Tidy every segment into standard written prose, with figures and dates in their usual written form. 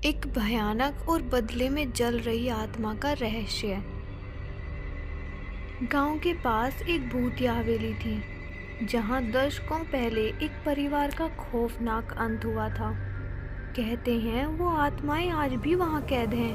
एक भयानक और बदले में जल रही आत्मा का रहस्य। गांव के पास एक भूतिया हवेली थी जहां दशकों पहले एक परिवार का खौफनाक अंत हुआ था। कहते हैं वो आत्माएं आज भी वहां कैद हैं,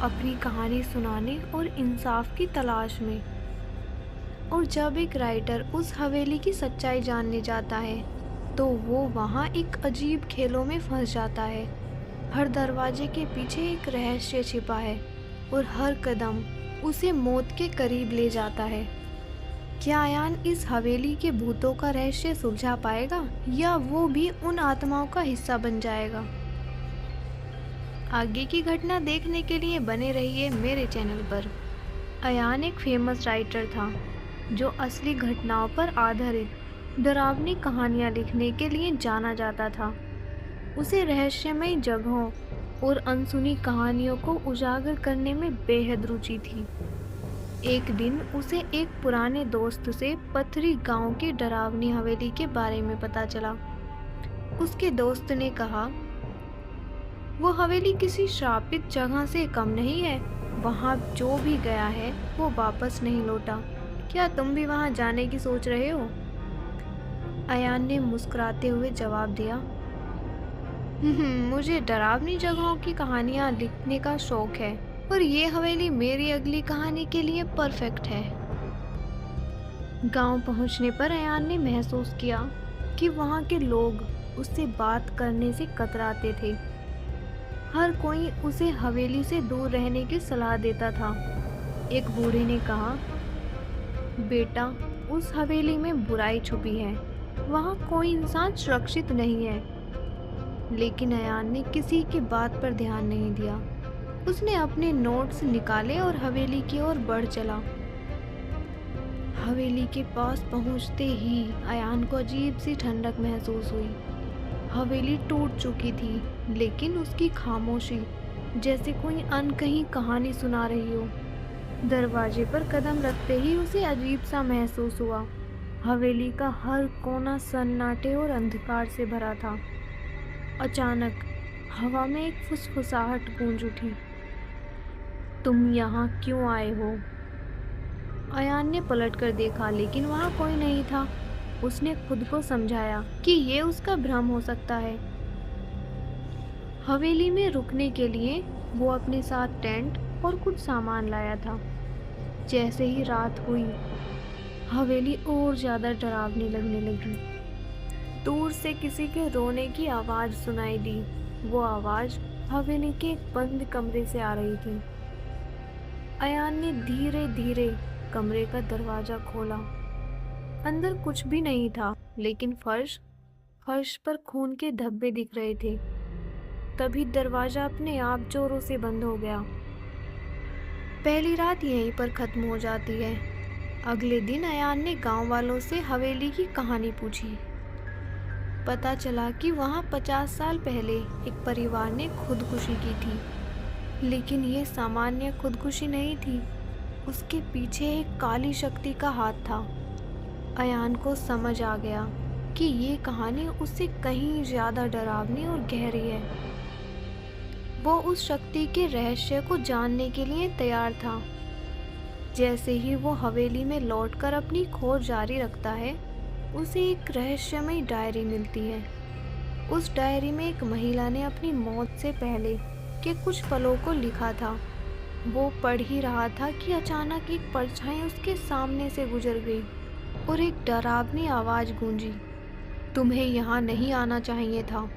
अपनी कहानी सुनाने और इंसाफ की तलाश में। और जब एक राइटर उस हवेली की सच्चाई जानने जाता है तो वो वहां एक अजीब खेलों में फंस जाता है। हर दरवाजे के पीछे एक रहस्य छिपा है और हर कदम उसे मौत के करीब ले जाता है। क्या अयान इस हवेली के भूतों का रहस्य सुलझा पाएगा या वो भी उन आत्माओं का हिस्सा बन जाएगा? आगे की घटना देखने के लिए बने रहिए मेरे चैनल पर। अयान एक फेमस राइटर था जो असली घटनाओं पर आधारित डरावनी कहानियां लिखने के लिए जाना जाता था। उसे रहस्यमयी जगहों और अनसुनी कहानियों को उजागर करने में बेहद रुचि थी। एक दिन उसे एक पुराने दोस्त से पथरी गांव की डरावनी हवेली के बारे में पता चला। उसके दोस्त ने कहा, वो हवेली किसी श्रापित जगह से कम नहीं है। वहां जो भी गया है वो वापस नहीं लौटा। क्या तुम भी वहां जाने की सोच रहे हो? अयान ने मुस्कुराते हुए जवाब दिया, मुझे डरावनी जगहों की कहानियां लिखने का शौक है और ये हवेली मेरी अगली कहानी के लिए परफेक्ट है। गांव पहुंचने पर अयान ने महसूस किया कि वहां के लोग उससे बात करने से कतराते थे। हर कोई उसे हवेली से दूर रहने की सलाह देता था। एक बूढ़े ने कहा, बेटा, उस हवेली में बुराई छुपी है, वहां कोई इंसान सुरक्षित नहीं है। लेकिन अयान ने किसी की बात पर ध्यान नहीं दिया। उसने अपने नोट्स निकाले और हवेली की ओर बढ़ चला। हवेली के पास पहुंचते ही अयान को अजीब सी ठंडक महसूस हुई। हवेली टूट चुकी थी, लेकिन उसकी खामोशी जैसे कोई अनकही कहानी सुना रही हो। दरवाजे पर कदम रखते ही उसे अजीब सा महसूस हुआ। हवेली का हर कोना सन्नाटे और अंधकार से भरा था। अचानक हवा में एक फुसफुसाहट गूंज उठी। तुम यहाँ क्यों आए हो? अयान ने पलटकर देखा, लेकिन वहाँ कोई नहीं था। उसने खुद को समझाया कि ये उसका भ्रम हो सकता है। हवेली में रुकने के लिए वो अपने साथ टेंट और कुछ सामान लाया था। जैसे ही रात हुई, हवेली और ज्यादा डरावनी लगने लगी। दूर से किसी के रोने की आवाज सुनाई दी। वो आवाज हवेली के एक बंद कमरे से आ रही थी। अयान ने धीरे धीरे कमरे का दरवाजा खोला। अंदर कुछ भी नहीं था, लेकिन फर्श पर खून के धब्बे दिख रहे थे। तभी दरवाजा अपने आप जोरों से बंद हो गया। पहली रात यहीं पर खत्म हो जाती है। अगले दिन अयान ने गांव वालों से हवेली की कहानी पूछी। पता चला कि वहाँ 50 साल पहले एक परिवार ने खुदकुशी की थी। लेकिन ये सामान्य खुदकुशी नहीं थी, उसके पीछे एक काली शक्ति का हाथ था। अयान को समझ आ गया कि ये कहानी उससे कहीं ज्यादा डरावनी और गहरी है। वो उस शक्ति के रहस्य को जानने के लिए तैयार था। जैसे ही वो हवेली में लौटकर अपनी खोज जारी रखता है, उसे एक रहस्यमयी डायरी मिलती है। उस डायरी में एक महिला ने अपनी मौत से पहले के कुछ पलों को लिखा था। वो पढ़ ही रहा था कि अचानक एक परछाई उसके सामने से गुजर गई और एक डरावनी आवाज गूंजी, तुम्हें यहाँ नहीं आना चाहिए था।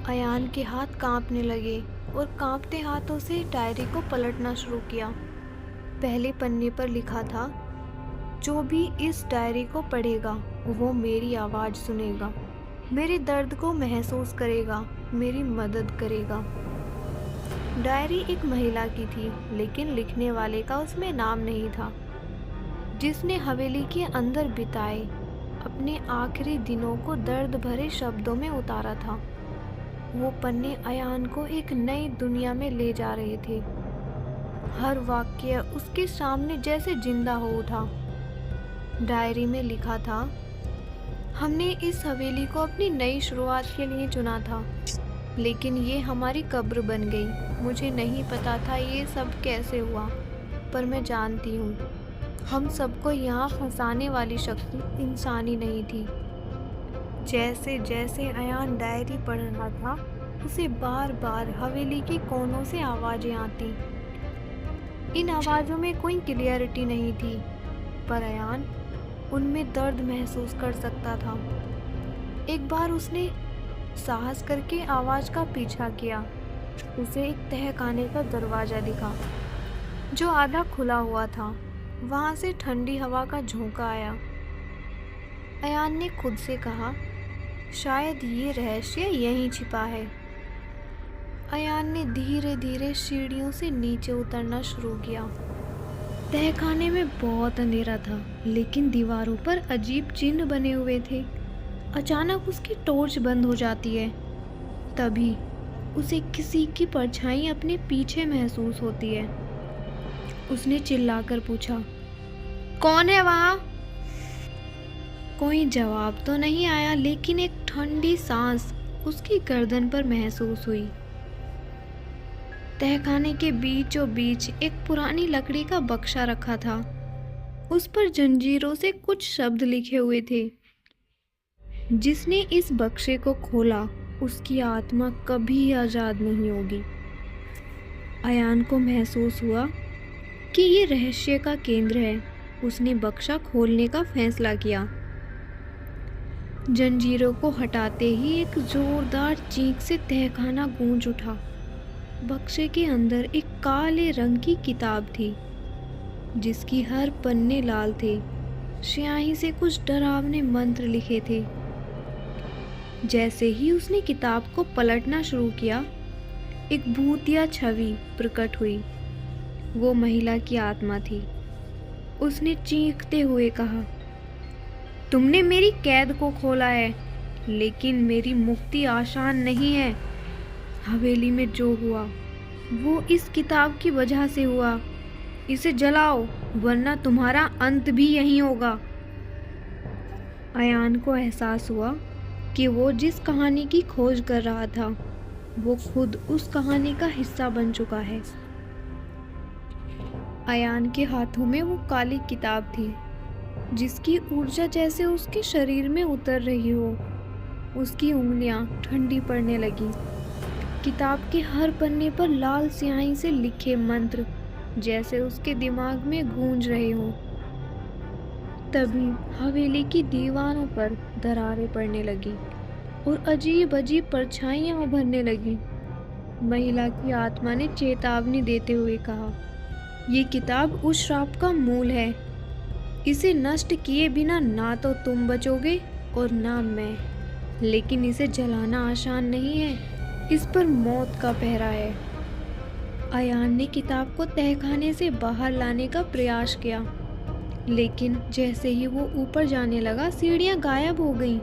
अयान के हाथ कांपने लगे और कांपते हाथों से डायरी को पलटना शुरू किया। पहले पन्ने पर लिखा था, जो भी इस डायरी को पढ़ेगा वो मेरी आवाज़ सुनेगा, मेरे दर्द को महसूस करेगा, मेरी मदद करेगा। डायरी एक महिला की थी, लेकिन लिखने वाले का उसमें नाम नहीं था। जिसने हवेली के अंदर बिताए अपने आखिरी दिनों को दर्द भरे शब्दों में उतारा था। वो पन्ने अयान को एक नई दुनिया में ले जा रहे थे। हर वाक्य उसके सामने जैसे जिंदा हो उठा। डायरी में लिखा था, हमने इस हवेली को अपनी नई शुरुआत के लिए चुना था। लेकिन ये हमारी कब्र बन गई। मुझे नहीं पता था ये सब कैसे हुआ, पर मैं जानती हूँ हम सबको यहाँ फंसाने वाली शक्ति इंसान ही नहीं थी। जैसे जैसे अयान डायरी पढ़ रहा था, उसे बार बार हवेली के कोनों से आवाजें आती। इन आवाजों में कोई क्लियरिटी नहीं थी, पर अयान उनमें दर्द महसूस कर सकता था। एक बार उसने साहस करके आवाज का पीछा किया। उसे एक तहखाने का दरवाजा दिखा जो आधा खुला हुआ था। वहां से ठंडी हवा का झोंका आया। अयान ने खुद से कहा, शायद ये रहस्य यहीं छिपा है। अयान ने धीरे धीरे सीढ़ियों से नीचे उतरना शुरू किया। तहखाने में बहुत अंधेरा था, लेकिन दीवारों पर अजीब चिन्ह बने हुए थे। अचानक उसकी टॉर्च बंद हो जाती है। तभी उसे किसी की परछाई अपने पीछे महसूस होती है। उसने चिल्लाकर पूछा, कौन है वहाँ? कोई जवाब तो नहीं आया, लेकिन एक ठंडी सांस उसकी गर्दन पर महसूस हुई। तहखाने के बीचों बीच एक पुरानी लकड़ी का बक्सा रखा था। उस पर जंजीरों से कुछ शब्द लिखे हुए थे। जिसने इस बक्से को खोला, उसकी आत्मा कभी आजाद नहीं होगी। अयान को महसूस हुआ कि ये रहस्य का केंद्र है। उसने बक्सा खोलने का फैसला किया। जंजीरों को हटाते ही एक जोरदार चीख से तहखाना गूंज उठा। बक्से के अंदर एक काले रंग की किताब थी, जिसकी हर पन्ने लाल थे। स्याही से कुछ डरावने मंत्र लिखे थे। जैसे ही उसने किताब को पलटना शुरू किया, एक भूतिया छवि प्रकट हुई। वो महिला की आत्मा थी। उसने चीखते हुए कहा, तुमने मेरी कैद को खोला है, लेकिन मेरी मुक्ति आसान नहीं है। हवेली में जो हुआ वो इस किताब की वजह से हुआ। इसे जलाओ, वरना तुम्हारा अंत भी यहीं होगा। अयान को एहसास हुआ कि वो जिस कहानी की खोज कर रहा था, वो खुद उस कहानी का हिस्सा बन चुका है। अयान के हाथों में वो काली किताब थी, जिसकी ऊर्जा जैसे उसके शरीर में उतर रही हो। उसकी उंगलियां ठंडी पड़ने लगी। किताब के हर पन्ने पर लाल स्याही से लिखे मंत्र जैसे उसके दिमाग में गूंज रहे हों। तभी हवेली की दीवारों पर दरारें पड़ने लगी और अजीब अजीब परछाइयां उभरने लगी। महिला की आत्मा ने चेतावनी देते हुए कहा, ये किताब उस श्राप का मूल है। इसे नष्ट किए बिना ना तो तुम बचोगे और ना मैं। लेकिन इसे जलाना आसान नहीं है। इस पर मौत का पहरा है। अयान ने किताब को तहखाने से बाहर लाने का प्रयास किया, लेकिन जैसे ही वो ऊपर जाने लगा, सीढ़ियां गायब हो गईं।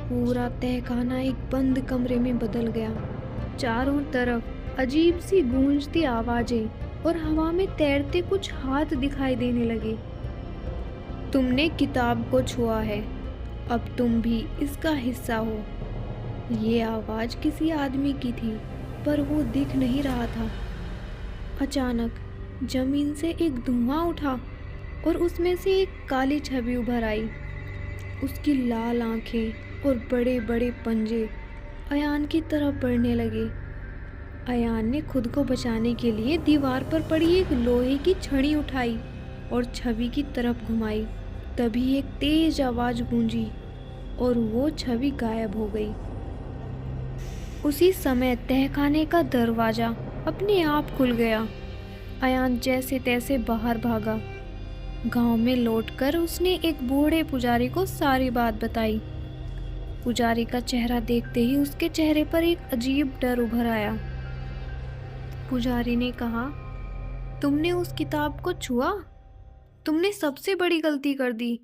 पूरा तहखाना एक बंद कमरे में बदल गया। चारों तरफ अजीब सी गूंजती आवाजें और हवा में तैरते कुछ हाथ दिखाई देने लगे। तुमने किताब को छुआ है, अब तुम भी इसका हिस्सा हो। ये आवाज किसी आदमी की थी, पर वो दिख नहीं रहा था। अचानक जमीन से एक धुआं उठा और उसमें से एक काली छवि उभर आई। उसकी लाल आंखें और बड़े बड़े पंजे अयान की तरफ बढ़ने लगे। अयान ने खुद को बचाने के लिए दीवार पर पड़ी एक लोहे की छड़ी उठाई और छवि की तरफ घुमाई। तभी एक तेज आवाज गूंजी और वो छवि गायब हो गई। उसी समय तहखाने का दरवाजा अपने आप खुल गया। अयान जैसे तैसे बाहर भागा। गांव में लौटकर उसने एक बूढ़े पुजारी को सारी बात बताई। पुजारी का चेहरा देखते ही उसके चेहरे पर एक अजीब डर उभर आया। पुजारी ने कहा, तुमने उस किताब को छुआ? तुमने सबसे बड़ी गलती कर दी।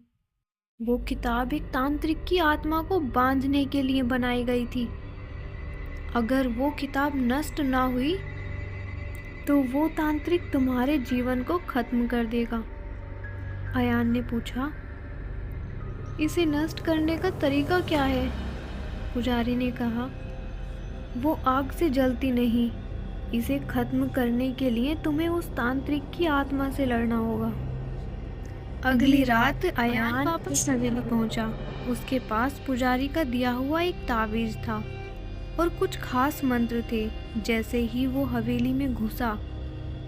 वो किताब एक तांत्रिक की आत्मा को बांधने के लिए बनाई गई थी। अगर वो किताब नष्ट ना हुई तो वो तांत्रिक तुम्हारे जीवन को खत्म कर देगा। अयान ने पूछा, इसे नष्ट करने का तरीका क्या है? पुजारी ने कहा, वो आग से जलती नहीं। इसे खत्म करने के लिए तुम्हें उस तांत्रिक की आत्मा से लड़ना होगा। अगली रात अयान वापस हवेली पहुंचा। उसके पास पुजारी का दिया हुआ एक तावीज था और कुछ खास मंत्र थे। जैसे ही वो हवेली में घुसा,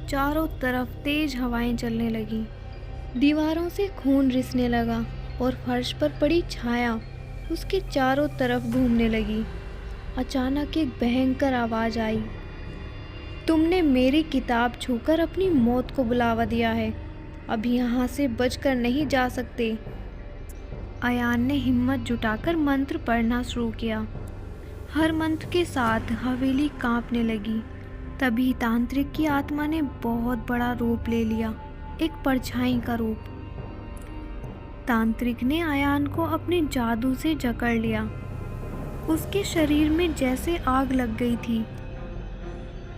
चारों तरफ तेज हवाएं चलने लगी। दीवारों से खून रिसने लगा और फर्श पर पड़ी छाया उसके चारों तरफ घूमने लगी। अचानक एक भयंकर आवाज आई, तुमने मेरी किताब छूकर अपनी मौत को बुलावा दिया है। अब यहाँ से बचकर नहीं जा सकते। अयान ने हिम्मत जुटाकर मंत्र पढ़ना शुरू किया। हर मंत्र के साथ हवेली कांपने लगी। तभी तांत्रिक की आत्मा ने बहुत बड़ा रूप ले लिया, एक परछाई का रूप। तांत्रिक ने अयान को अपने जादू से जकड़ लिया। उसके शरीर में जैसे आग लग गई थी।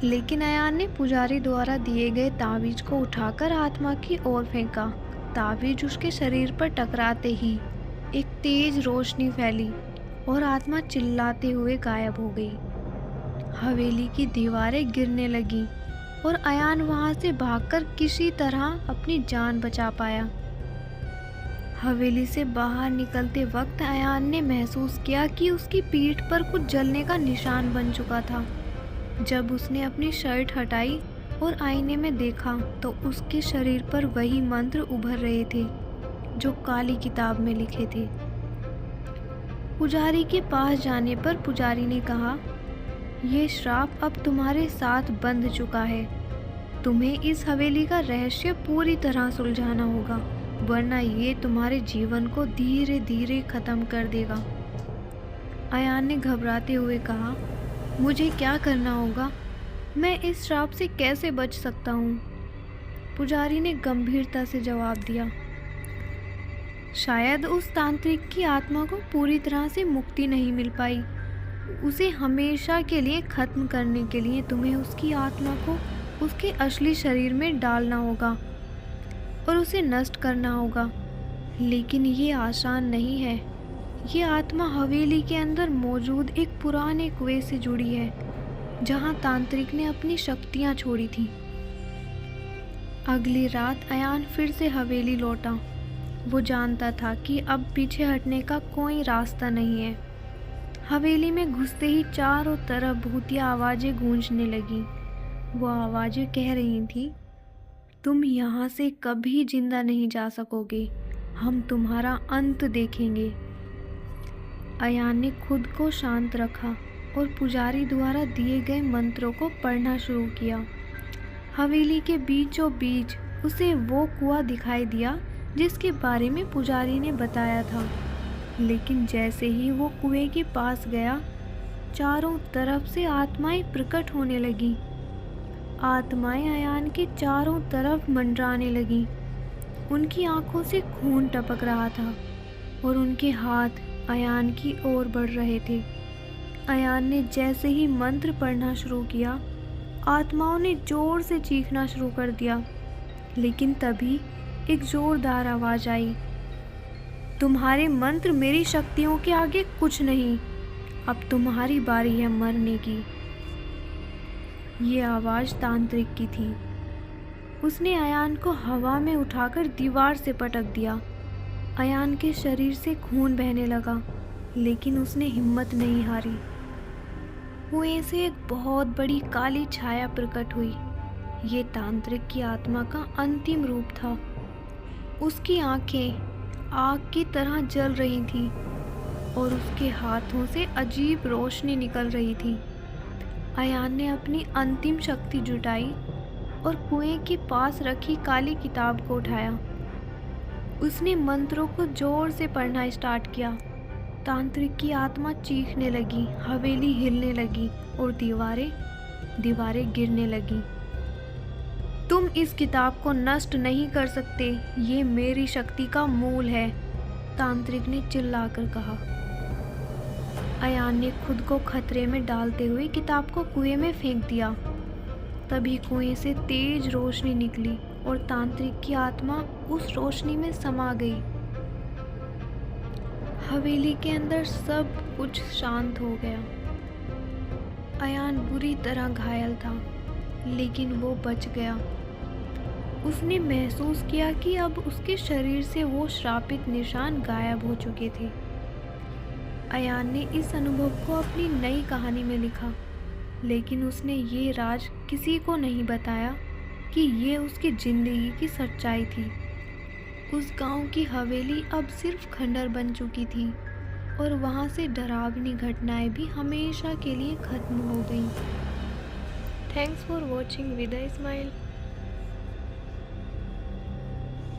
लेकिन अयान ने पुजारी द्वारा दिए गए तावीज को उठाकर आत्मा की ओर फेंका। तावीज उसके शरीर पर टकराते ही एक तेज रोशनी फैली और आत्मा चिल्लाते हुए गायब हो गई। हवेली की दीवारें गिरने लगी और अयान वहां से भागकर किसी तरह अपनी जान बचा पाया। हवेली से बाहर निकलते वक्त अयान ने महसूस किया कि उसकी पीठ पर कुछ जलने का निशान बन चुका था। जब उसने अपनी शर्ट हटाई और आईने में देखा तो उसके शरीर पर वही मंत्र उभर रहे थे जो काली किताब में लिखे थे। पुजारी के पास जाने पर पुजारी ने कहा, यह श्राप अब तुम्हारे साथ बंध चुका है। तुम्हें इस हवेली का रहस्य पूरी तरह सुलझाना होगा, वरना ये तुम्हारे जीवन को धीरे धीरे खत्म कर देगा। अयान ने घबराते हुए कहा, मुझे क्या करना होगा? मैं इस श्राप से कैसे बच सकता हूँ? पुजारी ने गंभीरता से जवाब दिया, शायद उस तांत्रिक की आत्मा को पूरी तरह से मुक्ति नहीं मिल पाई। उसे हमेशा के लिए खत्म करने के लिए तुम्हें उसकी आत्मा को उसके असली शरीर में डालना होगा और उसे नष्ट करना होगा। लेकिन ये आसान नहीं है। ये आत्मा हवेली के अंदर मौजूद एक पुराने कुएं से जुड़ी है, जहां तांत्रिक ने अपनी शक्तियां छोड़ी थी। अगली रात अयान फिर से हवेली लौटा। वो जानता था कि अब पीछे हटने का कोई रास्ता नहीं है। हवेली में घुसते ही चारों तरफ भूतिया आवाज़ें गूंजने लगी। वो आवाज़ें कह रही थी, तुम यहाँ से कभी जिंदा नहीं जा सकोगे, हम तुम्हारा अंत देखेंगे। अयान ने खुद को शांत रखा और पुजारी द्वारा दिए गए मंत्रों को पढ़ना शुरू किया। हवेली के बीचों बीच उसे वो कुआं दिखाई दिया जिसके बारे में पुजारी ने बताया था। लेकिन जैसे ही वो कुएं के पास गया, चारों तरफ से आत्माएं प्रकट होने लगीं। आत्माएं अयान के चारों तरफ मंडराने लगीं। उनकी आंखों से खून टपक रहा था और उनके हाथ अयान की ओर बढ़ रहे थे। अयान ने जैसे ही मंत्र पढ़ना शुरू किया, आत्माओं ने जोर से चीखना शुरू कर दिया। लेकिन तभी एक जोरदार आवाज़ आई, तुम्हारे मंत्र मेरी शक्तियों के आगे कुछ नहीं, अब तुम्हारी बारी है मरने की। ये आवाज़ तांत्रिक की थी। उसने अयान को हवा में उठाकर दीवार से पटक दिया। अयान के शरीर से खून बहने लगा, लेकिन उसने हिम्मत नहीं हारी। कुएं से एक बहुत बड़ी काली छाया प्रकट हुई। ये तांत्रिक की आत्मा का अंतिम रूप था। उसकी आंखें आग की तरह जल रही थीं और उसके हाथों से अजीब रोशनी निकल रही थी। अयान ने अपनी अंतिम शक्ति जुटाई और कुएं के पास रखी काली किताब को उठाया। उसने मंत्रों को जोर से पढ़ना स्टार्ट किया। तांत्रिक की आत्मा चीखने लगी, हवेली हिलने लगी और दीवारें गिरने लगी। तुम इस किताब को नष्ट नहीं कर सकते, ये मेरी शक्ति का मूल है, तांत्रिक ने चिल्लाकर कहा। अयान ने खुद को खतरे में डालते हुए किताब को कुएं में फेंक दिया। तभी कुएं से तेज रोशनी निकली और तांत्रिक की आत्मा उस रोशनी में समा गई। हवेली के अंदर सब कुछ शांत हो गया। अयान बुरी तरह घायल था, लेकिन वो बच गया। उसने महसूस किया कि अब उसके शरीर से वो श्रापित निशान गायब हो चुके थे। अयान ने इस अनुभव को अपनी नई कहानी में लिखा, लेकिन उसने ये राज किसी को नहीं बताया कि ये उसकी जिंदगी की सच्चाई थी। उस गांव की हवेली अब सिर्फ खंडर बन चुकी थी और वहां से डरावनी घटनाएं भी हमेशा के लिए खत्म हो गईं। Thanks for watching with a smile.